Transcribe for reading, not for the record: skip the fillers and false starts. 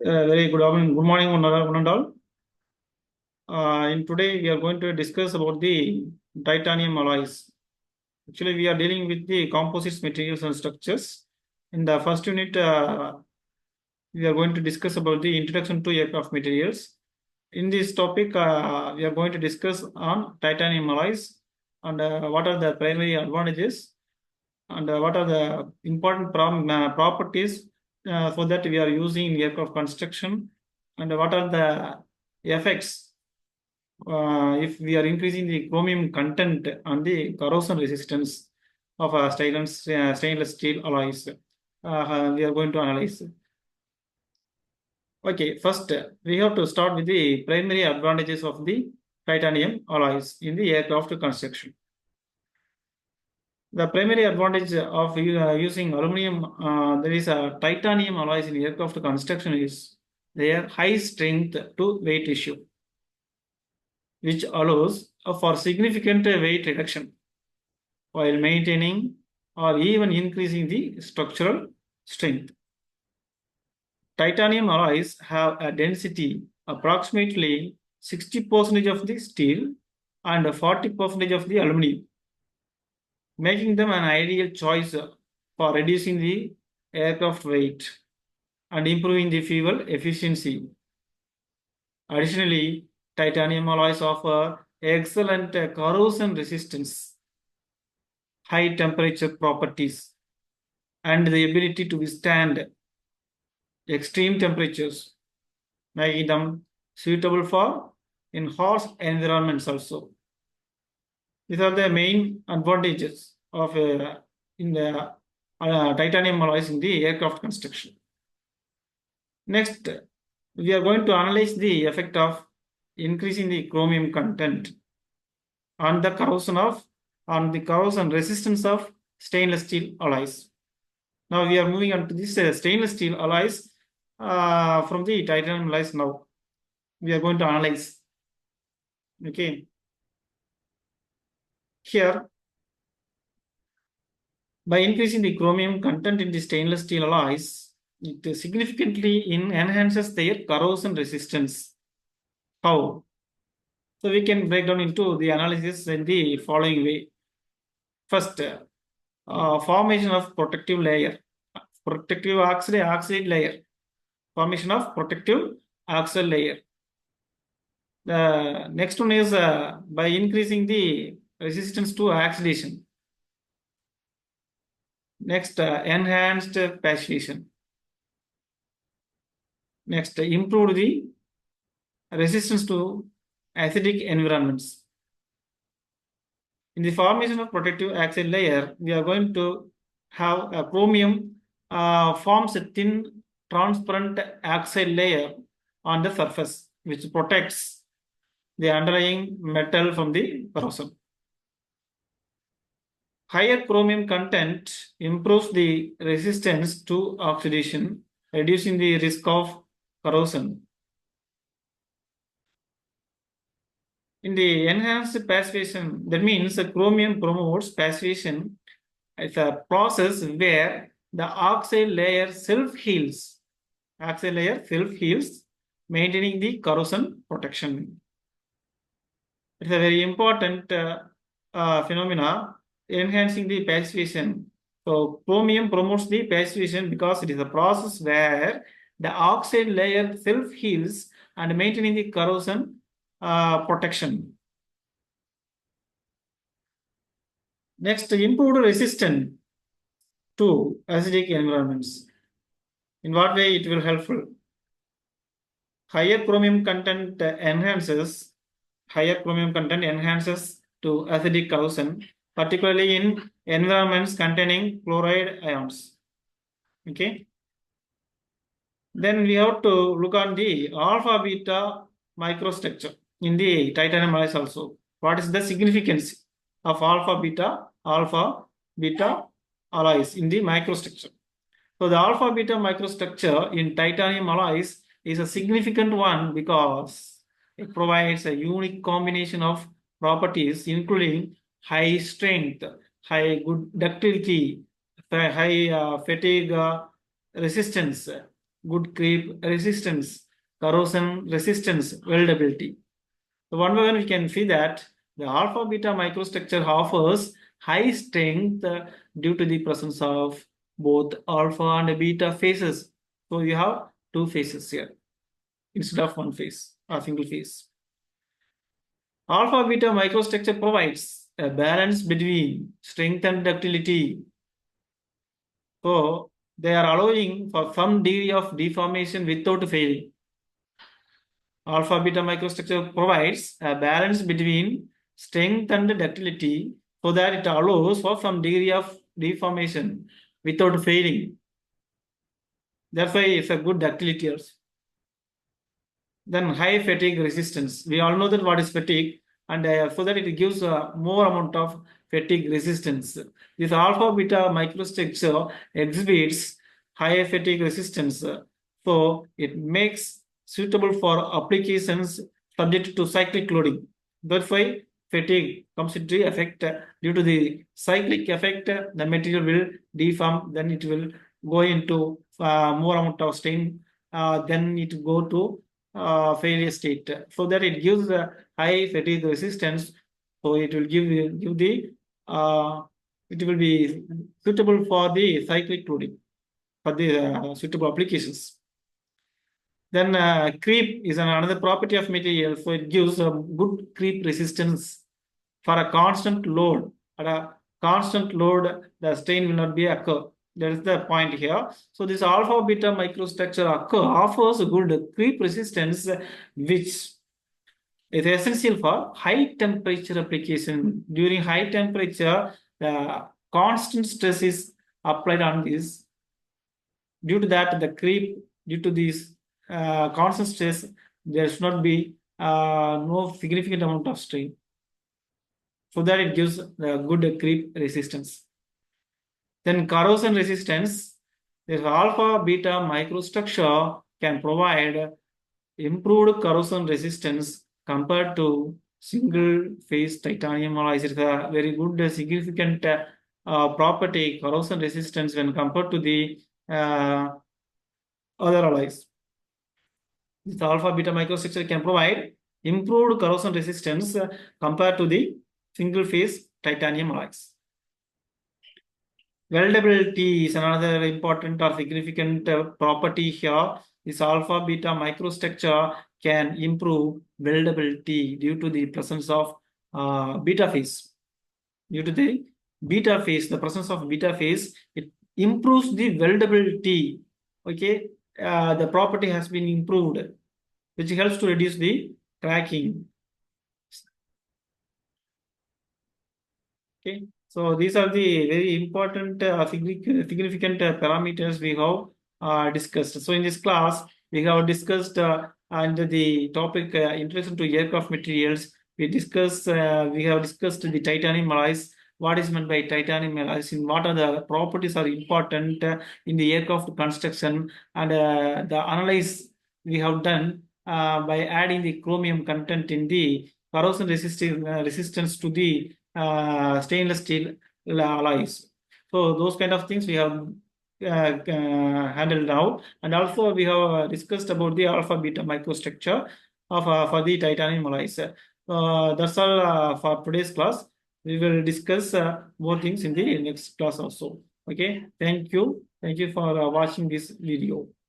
Very good morning, one and all. In today, we are going to discuss about the titanium alloys. Actually, we are dealing with the composites, materials, and structures. In the first unit, we are going to discuss about the introduction to aircraft materials. In this topic, we are going to discuss on titanium alloys and what are the primary advantages and what are the important properties for that we are using in aircraft construction and what are the effects if we are increasing the chromium content on the corrosion resistance of stainless steel alloys. We are going to analyze. Okay, first we have to start with the primary advantages of the titanium alloys in the aircraft construction. The primary advantage of using aluminum, there is a titanium alloys in aircraft construction is their high strength to weight ratio, which allows for significant weight reduction while maintaining or even increasing the structural strength. Titanium alloys have a density approximately 60% of the steel and 40% of the aluminum, making them an ideal choice for reducing the aircraft weight and improving the fuel efficiency. Additionally, titanium alloys offer excellent corrosion resistance, high temperature properties, and the ability to withstand extreme temperatures, making them suitable for in harsh environments also. These are the main advantages of in the titanium alloys in the aircraft construction. Next, we are going to analyze the effect of increasing the chromium content on the corrosion resistance of stainless steel alloys. Now we are moving on to this stainless steel alloys from the titanium alloys. Now we are going to analyze. Okay, here by increasing the chromium content in the stainless steel alloys, it significantly enhances their corrosion resistance. How? So we can break down into the analysis in the following way. First, formation of protective layer, protective oxide layer, formation of protective oxide layer. The next one is by increasing the resistance to oxidation. Next, enhanced passivation. Next, improve the resistance to acidic environments. In the formation of protective oxide layer, we are going to have a chromium forms a thin transparent oxide layer on the surface, which protects the underlying metal from the corrosion. Higher chromium content improves the resistance to oxidation, reducing the risk of corrosion. In the enhanced passivation, that means the chromium promotes passivation. It's a process where the oxide layer self-heals. Oxide layer self-heals, maintaining the corrosion protection. It's a very important phenomena, enhancing the passivation. So chromium promotes the passivation because it is a process where the oxide layer self-heals and maintaining the corrosion protection. Next, improved resistance to acidic environments. In what way it will helpful? Higher chromium content enhances to acidic corrosion, particularly in environments containing chloride ions. Okay. Then we have to look on the alpha beta microstructure in the titanium alloys also. What is the significance of alpha beta alloys in the microstructure? So the alpha beta microstructure in titanium alloys is a significant one because it provides a unique combination of properties including high strength, high good ductility, high fatigue resistance, good creep resistance, corrosion resistance, weldability. So one by one we can see that the alpha beta microstructure offers high strength due to the presence of both alpha and beta phases. So you have two phases here instead of one phase or single phase. Alpha beta microstructure provides a balance between strength and ductility. So they are allowing for some degree of deformation without failing. Alpha beta microstructure provides a balance between strength and ductility so that it allows for some degree of deformation without failing. Therefore, it's a good ductility also. Then high fatigue resistance. We all know that what is fatigue, and so that it gives more amount of fatigue resistance. This alpha beta microstructure exhibits high fatigue resistance, so it makes suitable for applications subject to cyclic loading. That's why fatigue comes into effect due to the cyclic effect. The material will deform, then it will go into more amount of strain, then it go to failure state, so that it gives high fatigue resistance. So it will give the it will be suitable for the cyclic loading for the suitable applications. Then creep is another property of material, so it gives a good creep resistance for a constant load. At a constant load, the strain will not be occur. That is the point here. So this alpha beta microstructure offers a good creep resistance, which is essential for high temperature application. During high temperature, the constant stress is applied on this. Due to that, the creep, due to this constant stress, there should not be no significant amount of strain, so that it gives a good creep resistance. Then corrosion resistance, this alpha beta microstructure can provide improved corrosion resistance compared to single phase titanium alloys. It's a very good significant property, corrosion resistance, when compared to the other alloys. This alpha beta microstructure can provide improved corrosion resistance compared to the single phase titanium alloys. Weldability is another important or significant property here. This alpha beta microstructure can improve weldability due to the presence of beta phase. Due to the beta phase, the presence of beta phase, it improves the weldability. Okay, the property has been improved, which helps to reduce the cracking. Okay, so these are the very important significant parameters we have discussed. So in this class, we have discussed under the topic introduction to aircraft materials. We have discussed the titanium alloys. What is meant by titanium alloys? And what are the properties are important in the aircraft construction, and the analysis we have done by adding the chromium content in the corrosion resistance to the stainless steel alloys. So those kind of things we have handled now, and also we have discussed about the alpha beta microstructure of for the titanium alloys. That's all for today's class. We will discuss more things in the next class also. Okay, thank you for watching this video.